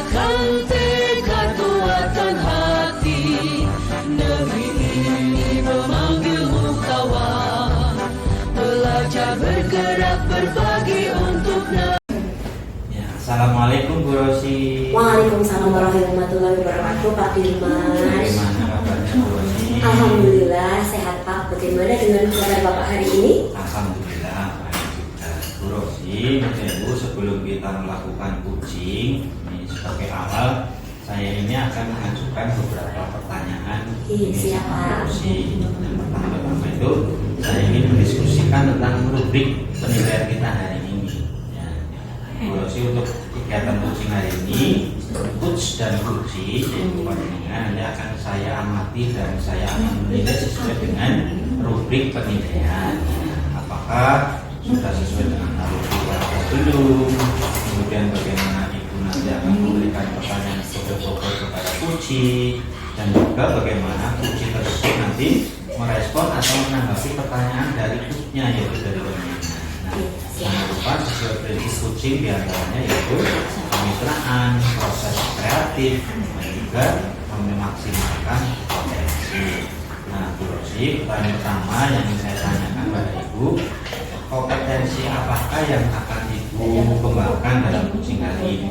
kuatkan tekad, kuatkan hati. Negeri ini memanggilmu kawan, belajar bergerak berbagi untuk ya. Assalamualaikum Bu Rosi. Waalaikumsalam warahmatullahi wabarakatuh, Pak Dirman. Bagaimana kabarnya Bu Rosi? Alhamdulillah sehat Pak. Bagaimana dengan kabar Bapak hari ini? Alhamdulillah baik juga. Bu Rosi, Bu, sebelum kita melakukan coaching ini sebagai awal, saya ini akan mengajukan beberapa pertanyaan. Siapa? Bu Rosi. Yang pertama itu saya ingin mendiskusikan tentang rubrik penilaian kita hari ini. Ya. Bu Rosi, untuk kegiatan coaching hari ini, coach dan coaching yaitu panjenengan nanti akan saya amati dan saya akan menilai sesuai dengan rubrik penilaian. Apakah sudah sesuai dengan rubrik atau belum? Kemudian bagaimana Ibu nanti akan memberikan pertanyaan pokok-pokok kepada coaching, dan juga bagaimana coaching tersebut nanti merespon atau menanggapi pertanyaan dari coachnya, yaitu dari penilaian. Jangan lupa sesuai prinsip coaching diantaranya yaitu kemitraan, proses kreatif, dan juga memaksimalkan potensi. Nah, Bu Rosi, pertanyaan pertama yang ingin saya tanyakan pada Ibu, kompetensi apakah yang akan Ibu kembangkan dalam coaching kali ini?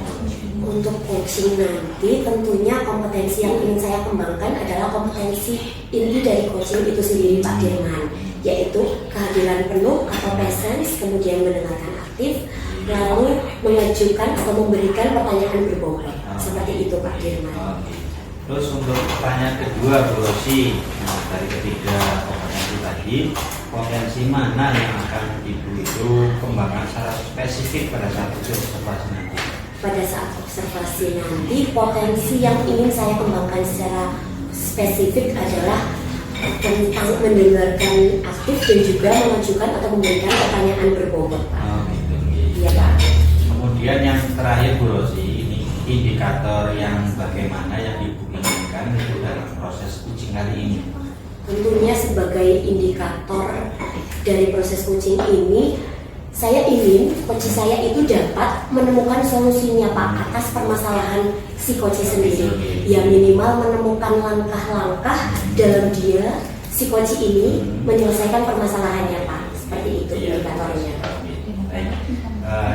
Untuk coaching nanti tentunya kompetensi yang ingin saya kembangkan adalah kompetensi inti dari coaching itu sendiri Pak Dirman, yaitu kehadiran penuh atau presence, kemudian mendengarkan aktif, lalu mengajukan atau memberikan pertanyaan berbobot. Seperti itu Pak Dirman. Terus untuk pertanyaan kedua Bu Rosi, dari ketiga kompetensi tadi, potensi mana yang akan Ibu itu kembangkan secara spesifik pada saat observasi nanti? Pada saat observasi nanti, potensi yang ingin saya kembangkan secara spesifik adalah tentang mendengarkan aktif dan juga mengajukan atau memberikan pertanyaan berbobot Pak. Gitu. Iya Pak. Kemudian yang terakhir Bu Rosi, ini indikator yang bagaimana yang Ibu inginkan itu dalam proses coaching kali ini? Tentunya sebagai indikator dari proses coaching ini, saya ingin coach saya itu dapat menemukan solusinya Pak atas permasalahan si coach sendiri. Ya minimal menemukan langkah-langkah dalam dia si coach ini menyelesaikan permasalahannya Pak. Seperti itu indikatornya. Baik.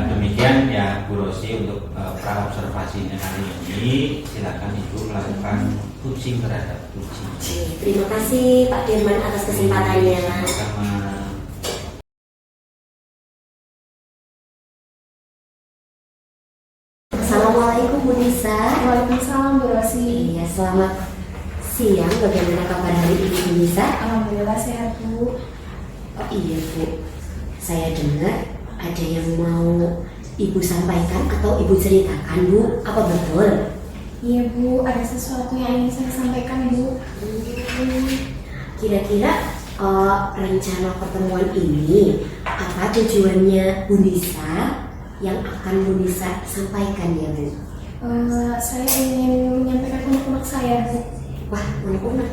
Demikian ya Bu Rosi untuk pra observasinya kali ini. Silakan Ibu melakukan coaching terhadap coaching. Terima kasih Pak Dirman atas kesempatannya. Sama. Assalamualaikum Bu Nisa. Waalaikumsalam Bu Rosi. Iya, selamat siang. Bagaimana kabar hari ini Bu Nisa? Alhamdulillah sehat Bu. Oh iya Bu, saya dengar ada yang mau Ibu sampaikan atau Ibu ceritakan Bu, apa betul? Iya Bu, ada sesuatu yang ingin saya sampaikan Bu. Kira-kira rencana pertemuan ini apa tujuannya Bu Nisa yang akan Bu Nisa sampaikan ya Bu? Saya ingin menyampaikan unek-unek saya Bu. Wah, unek-unek.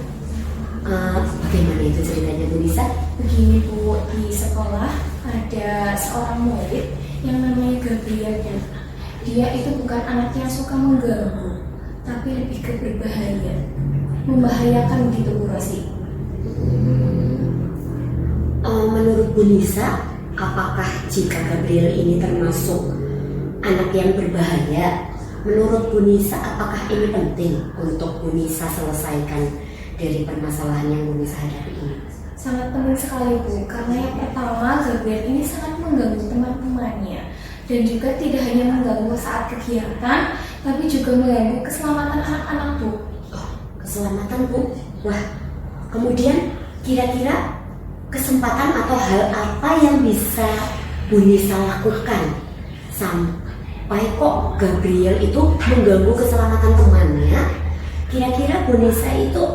Bagaimana itu ceritanya Bu Nisa? Begini Bu, di sekolah ada seorang murid yang namanya Gabriel. Dia itu bukan anak yang suka mengganggu, tapi lebih ke berbahaya, membahayakan gitu Bu Rosi. Menurut Bu Nisa, apakah jika Gabriel ini termasuk anak yang berbahaya? Menurut Bu Nisa, apakah ini penting untuk Bu Nisa selesaikan dari permasalahan yang Bu Nisa hadapi ini? Sangat penting sekali Bu, karena yang pertama Gabriel ini sangat mengganggu teman-temannya, dan juga tidak hanya mengganggu saat kegiatan, tapi juga mengganggu keselamatan anak-anak Bu. Oh, keselamatan Bu. Wah, kemudian kira-kira kesempatan atau hal apa yang bisa Bu Nisa lakukan sampai kok Gabriel itu mengganggu keselamatan temannya? Kira-kira Bu Nisa itu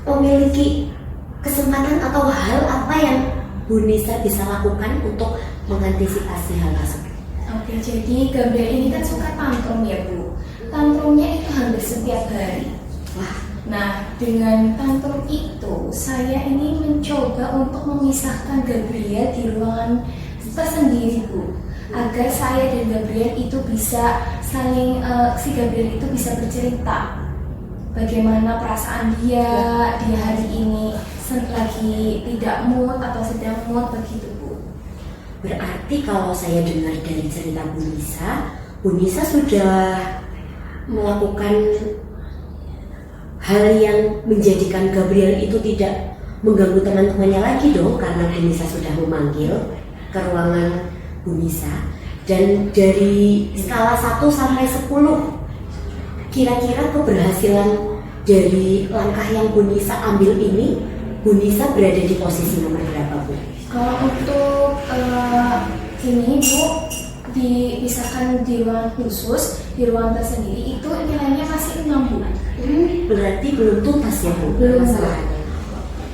memiliki kesempatan atau hal apa yang Bu Nisa bisa lakukan untuk mengantisipasi hal tersebut? Oke, jadi Gabriel ini kan suka tantrum ya Bu. Tantrumnya itu hampir setiap hari. Wah, Nah, dengan tantrum itu, saya ini mencoba untuk memisahkan Gabriel di ruangan tersendiri Bu. agar saya dan Gabriel itu bisa saling si Gabriel itu bisa bercerita bagaimana perasaan dia hari ini, lagi tidak mood atau sedang mood, begitu Bu. Berarti kalau saya dengar dari cerita Bu Nisa sudah melakukan hal yang menjadikan Gabriel itu tidak mengganggu teman-temannya lagi dong, karena Bu Nisa sudah memanggil ke ruangan Bu Nisa. Dan dari skala 1 sampai 10, kira-kira keberhasilan dari langkah yang Bu Nisa ambil ini, Bu Nisa berada di posisi nomor berapa Bu? Kalau untuk ini Bu, dipisahkan di ruangan khusus, di ruangan tersendiri itu nilainya masih 6 Bu. Berarti belum tuntas ya Bu? Belum. Masalahnya.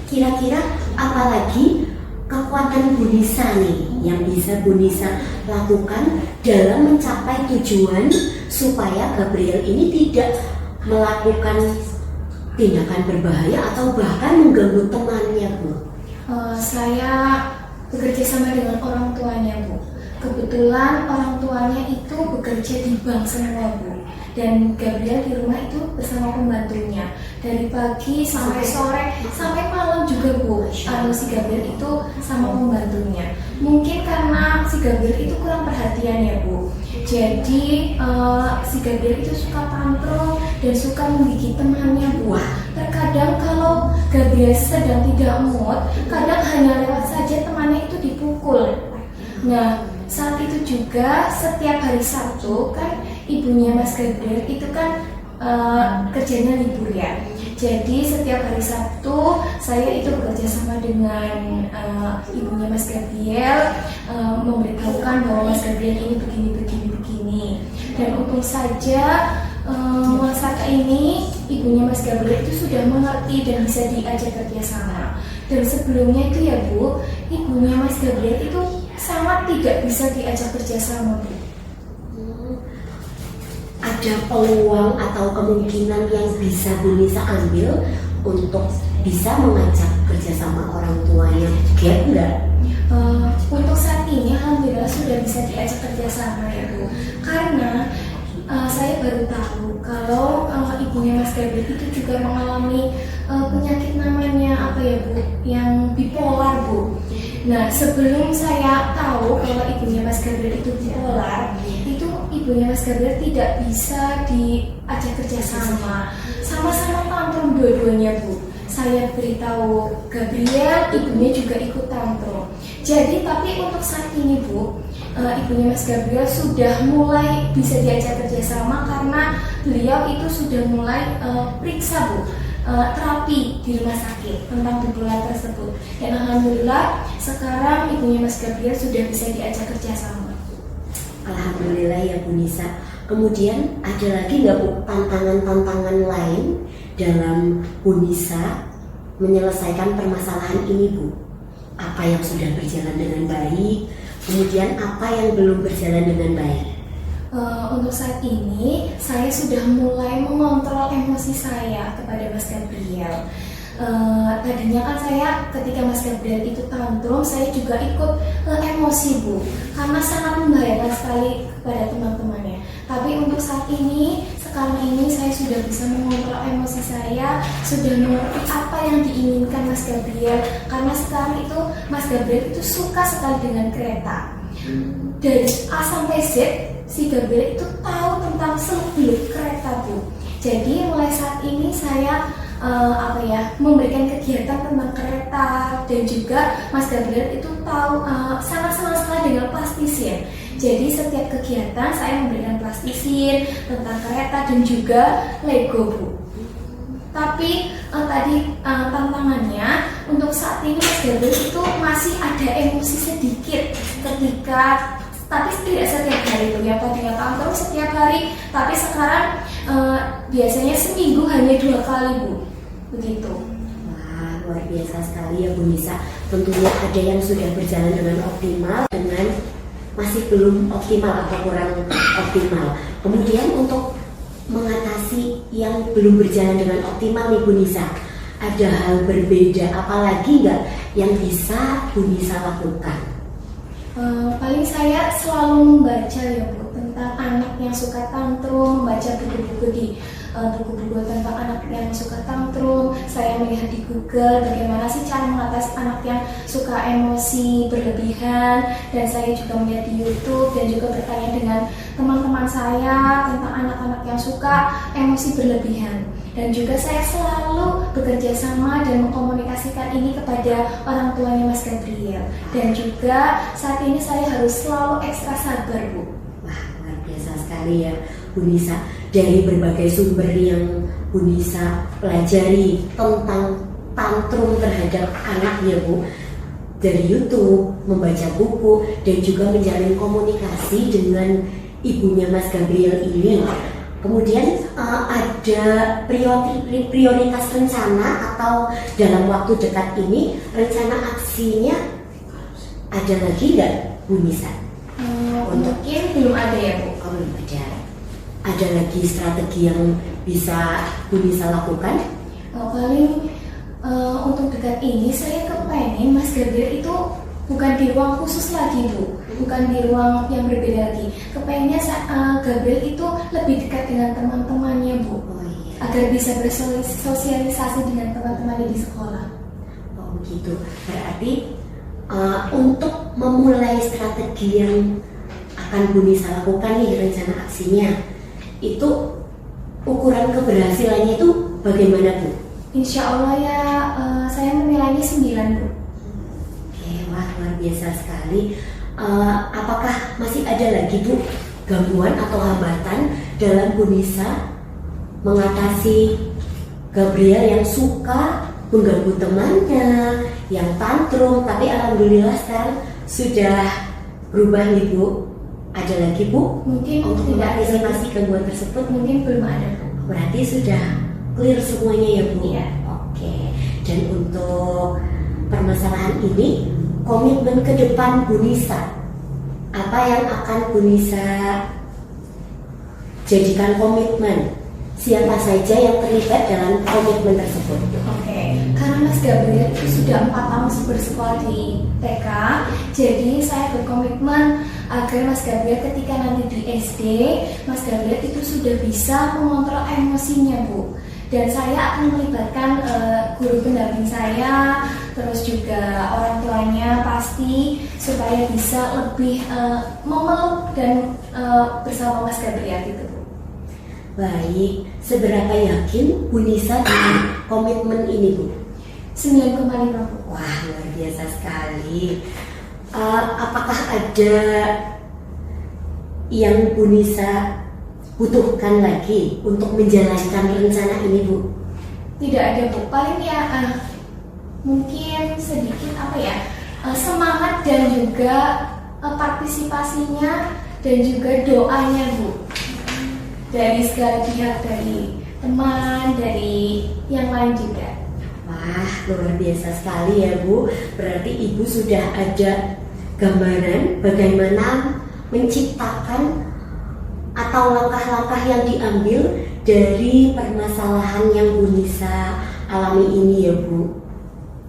Kira-kira apalagi kekuatan Bu Nisa nih yang bisa Bu Nisa lakukan dalam mencapai tujuan supaya Gabriel ini tidak melakukan tindakan berbahaya atau bahkan mengganggu temannya Bu? Saya bekerja sama dengan orang tuanya Bu. Kebetulan orang tuanya itu bekerja di bank semua Bu. Dan Gabriel di rumah itu bersama pembantunya. Dari pagi sampai sore sampai malam juga Bu. Si Gabriel itu sama pembantunya. Mungkin karena si Gabriel itu kurang perhatian ya Bu. Jadi si Gabriel itu suka tantrum dan suka menggigit temannya Bu. Terkadang kalau Gabriel sedang tidak mood, kadang hanya lewat saja temannya itu dipukul. Nah, saat itu juga setiap hari Sabtu kan ibunya Mas Gabriel itu kan kerjanya libur ya. Jadi setiap hari Sabtu saya itu bekerja sama dengan ibunya Mas Gabriel, memberitahukan bahwa Mas Gabriel ini begini. Dan untung saja masa ini ibunya Mas Gabriel itu sudah mengerti dan bisa diajak kerjasama. Dan sebelumnya itu ya Bu, ibunya Mas Gabriel itu sangat tidak bisa diajak kerjasama Bu. Ada peluang atau kemungkinan yang bisa Bu Nisa ambil untuk bisa mengajak kerjasama orang tuanya gap enggak? Untuk saat ini alhamdulillah sudah bisa diajak kerjasama ya Bu. Karena saya baru tahu kalau ibunya Mas Gabriel itu juga mengalami penyakit namanya apa ya Bu, yang bipolar Bu. Nah, sebelum saya tahu kalau ibunya Mas Gabriel itu bipolar, itu ibunya Mas Gabriel tidak bisa diajak kerjasama, sama-sama tantrum dua-duanya Bu. Saya beritahu Gabriel, ibunya juga ikut tantrum. Jadi tapi untuk saat ini Bu, ibunya Mas Gabriel sudah mulai bisa diajak kerjasama karena beliau itu sudah mulai periksa Bu, terapi di rumah sakit tentang bipolar tersebut. Dan alhamdulillah sekarang ibunya Mas Gabriel sudah bisa diajak kerjasama. Alhamdulillah ya Bu Nisa. Kemudian ada lagi nggak Bu tantangan-tantangan lain dalam Bu Nisa menyelesaikan permasalahan ini Bu? Apa yang sudah berjalan dengan baik, kemudian apa yang belum berjalan dengan baik? Untuk saat ini saya sudah mulai mengontrol emosi saya kepada Mas Gabriel. Tadinya kan saya ketika Mas Gabriel itu tantrum, saya juga ikut emosi Bu, karena sangat membahayakan sekali kepada teman-temannya. Tapi untuk saat ini, sekarang ini saya sudah bisa mengontrol emosi saya, sudah mengerti apa yang diinginkan Mas Gabriel. Karena sekarang itu Mas Gabriel itu suka sekali dengan kereta. Dari A sampai Z, si Gabriel itu tahu tentang seluk-beluk kereta Bu. Jadi mulai saat ini saya memberikan kegiatan tentang kereta, dan juga Mas Gabriel itu tahu sangat senang sekali dengan plastisin. Jadi setiap kegiatan saya memberikan plastisin tentang kereta dan juga Lego Bu. Tapi tadi tantangannya untuk saat ini Mas Gabriel itu masih ada emosi sedikit ketika, tapi tidak setiap hari Bu, yang tadinya tantrum setiap hari, tapi sekarang biasanya seminggu hanya 2 kali Bu, begitu. Wah, luar biasa sekali ya Bu Nisa. Tentunya ada yang sudah berjalan dengan optimal, dengan masih belum optimal atau kurang optimal. Kemudian untuk mengatasi yang belum berjalan dengan optimal nih Bu Nisa, ada hal berbeda apalagi nggak yang bisa Bu Nisa lakukan? Paling saya selalu membaca ya Bu tentang anak yang suka tantrum, membaca buku-buku di buku-buku tentang anak yang suka tantrum. Saya melihat di Google bagaimana sih cara mengatasi anak yang suka emosi berlebihan, dan saya juga melihat di YouTube dan juga bertanya dengan teman-teman saya tentang anak-anak yang suka emosi berlebihan. Dan juga saya selalu bekerja sama dan mengkomunikasikan ini kepada orang tuanya Mas Gabriel. Dan juga saat ini saya harus selalu ekstra sabar Bu. Wah, luar biasa sekali ya Bu Nisa. Dari berbagai sumber yang Bu Nisa pelajari tentang tantrum terhadap anak ya Bu, dari YouTube, membaca buku, dan juga menjalin komunikasi dengan ibunya Mas Gabriel ini. Kemudian ada prioritas rencana atau dalam waktu dekat ini rencana aksinya ada lagi nggak Bu Nisa? Mungkin belum ada ya Bu. Oh, belum ada. Ada lagi strategi yang bisa Bu Nisa lakukan? Paling untuk dekat ini saya kepengen Mas Gabriel itu bukan di ruang khusus lagi Bu, bukan di ruang yang berbeda lagi. Kepengennya Gabriel itu lebih dekat dengan teman-temannya Bu, agar bisa bersosialisasi dengan teman-temannya di sekolah. Oh begitu. Berarti untuk memulai strategi yang akan Bu Nisa lakukan nih, rencana aksinya, itu ukuran keberhasilannya itu bagaimana Bu? Insya Allah ya, saya menilainya 9 Bu. Wah, luar biasa sekali. Apakah masih ada lagi Bu gangguan atau hambatan dalam Bu Nisa mengatasi Gabriel yang suka mengganggu temannya, yang tantrum, tapi alhamdulillah sekarang sudah berubah nih Bu? Ada lagi Bu? Mungkin untuk tidak ada. mengantisipasi gangguan tersebut? Mungkin belum ada Bu. Berarti sudah clear semuanya ya Bu? Iya. Oke. Dan untuk permasalahan ini, komitmen ke depan Bu Nisa, apa yang akan Bu Nisa jadikan komitmen? Siapa saja yang terlibat dalam komitmen tersebut? Oke, karena Mas Gabriel itu sudah 4 tahun bersekolah di TK, jadi saya berkomitmen agar Mas Gabriel ketika nanti di SD, Mas Gabriel itu sudah bisa mengontrol emosinya Bu. Dan saya akan melibatkan guru pendamping saya, terus juga orang tuanya pasti, supaya bisa lebih memeluk dan bersama Mas Gabriel gitu Bu. Baik, seberapa yakin Bu Nisa dengan komitmen ini Bu? 9,5 Bu. Wah, luar biasa sekali. Apakah ada yang Bu Nisa butuhkan lagi untuk menjalankan rencana ini Bu? Tidak ada Bu, paling ya mungkin sedikit semangat dan juga partisipasinya dan juga doanya Bu, dari segala pihak, dari teman, dari yang lain juga. Wah, luar biasa sekali ya Bu. Berarti Ibu sudah ada gambaran bagaimana menciptakan atau langkah-langkah yang diambil dari permasalahan yang Bu Nisa alami ini ya Bu.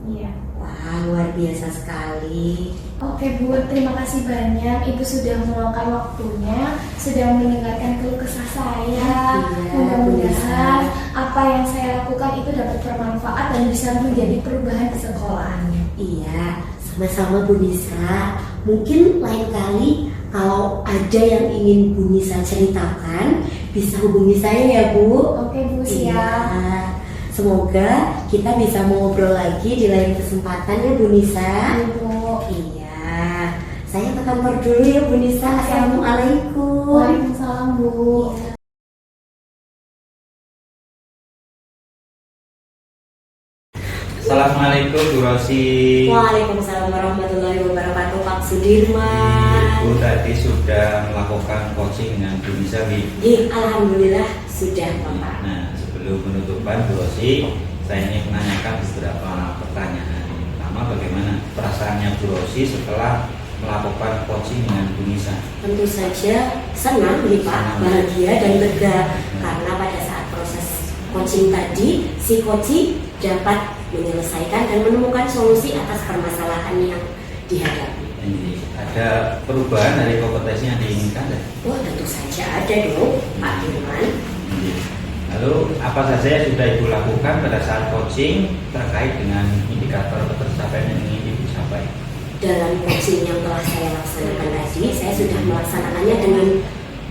Iya. Wah, luar biasa sekali. Oke Bu, terima kasih banyak Ibu sudah meluangkan waktunya, sudah mendengarkan keluh kesah saya. Iya, Mudah-mudahan Bu Nisa. apa yang saya lakukan itu dapat bermanfaat dan bisa menjadi perubahan di sekolah. Iya, sama-sama Bu Nisa. Mungkin lain kali kalau ada yang ingin Bu Nisa ceritakan, bisa hubungi saya ya Bu. Oke Bu, siap. Iya. Semoga kita bisa ngobrol lagi di lain kesempatan ya Bu Nisa. Bu. Iya. Saya ke kantor dulu ya Bu Nisa. Assalamualaikum. Waalaikumsalam Bu. Assalamualaikum Bu Rosi. Waalaikumsalam warahmatullahi wabarakatuh Pak Sudirman. Ibu tadi sudah melakukan coaching dengan Bu Nisa Wi. Alhamdulillah sudah Bapak. Nah, sebelum penutupan Bu Rosi, saya ingin menanyakan beberapa pertanyaan. Pertama, bagaimana perasaannya Bu Rosi setelah melakukan coaching dengan Bu Nisa? Tentu saja senang nih Pak, bahagia dan lega karena pada saat proses coaching tadi, si coaching dapat menyelesaikan dan menemukan solusi atas permasalahan yang dihadapi. Ini ada perubahan dari kompetensi yang diinginkan ya? Oh, tentu saja ada dong, Pak Dirman. Ini. Lalu apa saja yang sudah Ibu lakukan pada saat coaching terkait dengan indikator pencapaian yang ingin Ibu capai? Dalam coaching yang telah saya laksanakan tadi, saya sudah melaksanakannya dengan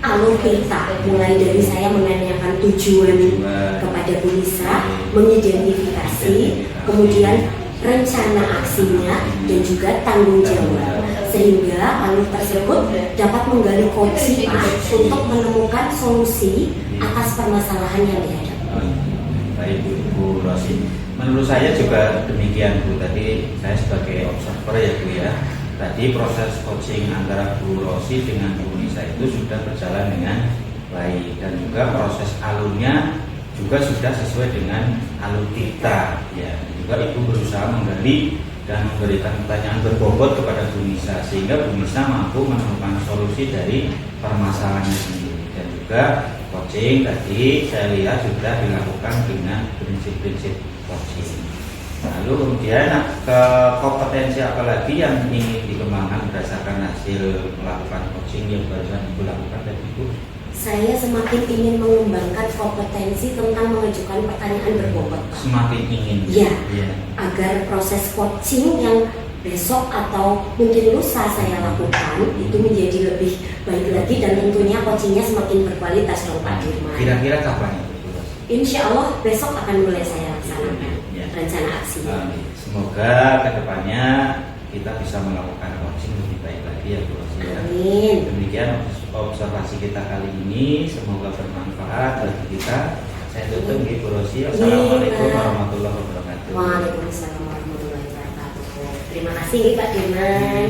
alur pita, mulai dari saya menanyakan tujuan kepada Bu Nisa, mengidentifikasi, kemudian rencana aksinya, dan juga tanggung jawab, sehingga alur tersebut dapat menggali coaching untuk menemukan solusi atas permasalahan yang dihadapi. Baik Bu Rosi, menurut saya juga demikian Bu. Tadi saya sebagai observer ya Bu ya. Tadi proses coaching antara Bu Rosi dengan Bu Nisa itu sudah berjalan dengan baik, dan juga proses alurnya juga sudah sesuai dengan alur kita ya. Juga Ibu berusaha menggali dan memberikan pertanyaan berbobot kepada Bu Nisa, sehingga Bu Nisa mampu menemukan solusi dari permasalahannya sendiri. Dan juga coaching tadi saya lihat sudah dilakukan dengan prinsip-prinsip coaching. Lalu kemudian ke kompetensi apa lagi yang ingin dikembangkan berdasarkan hasil melakukan coaching yang barusan Ibu lakukan tadi Bu? Saya semakin ingin mengembangkan kompetensi tentang mengajukan pertanyaan berbobot, Pak. Semakin ingin Ya, ya. agar proses coaching yang besok atau mungkin lusa saya lakukan itu menjadi lebih baik lagi, dan tentunya coachingnya semakin berkualitas dong Pak Dirman. Kira-kira kapan itu Bu Rosi? Insya Allah besok akan mulai saya laksanakan Ya. rencana aksinya. Semoga kedepannya kita bisa melakukan coaching lebih baik lagi ya Bu Rosi ya. Amin. Demikian observasi kita kali ini, semoga bermanfaat bagi kita. Saya tutup ya Bu Rosi. Assalamualaikum warahmatullahi wabarakatuh. Waalaikumsalam warahmatullahi wabarakatuh. Terima kasih Pak Dirman.